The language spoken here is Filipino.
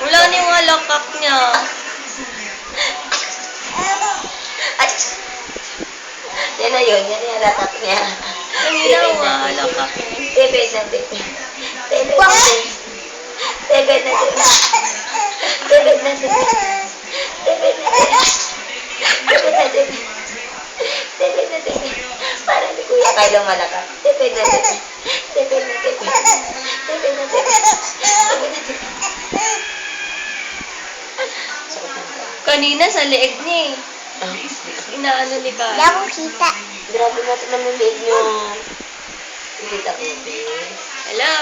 Wala na yung halakak niya. Ay! Yan na yun. Yan yung halakak niya. Ang ginawa, halakak eh. Tibid na tibid. Tibid na tibid. Tibid na tibid. Tibid na tibid. Tibid na tibid. Tibid na tibid. Tibid na tibid. Parang di Kuya Kyle malakak. Tibid na tibid. Tibid na tibid. Tibid na tibid. Tibid na tibid. Kanina sa leeg niya eh. Inaano ni Hindi Kyle. ako kita. Grabe na ito naman yung leeg nyo. Kita ko, Hello?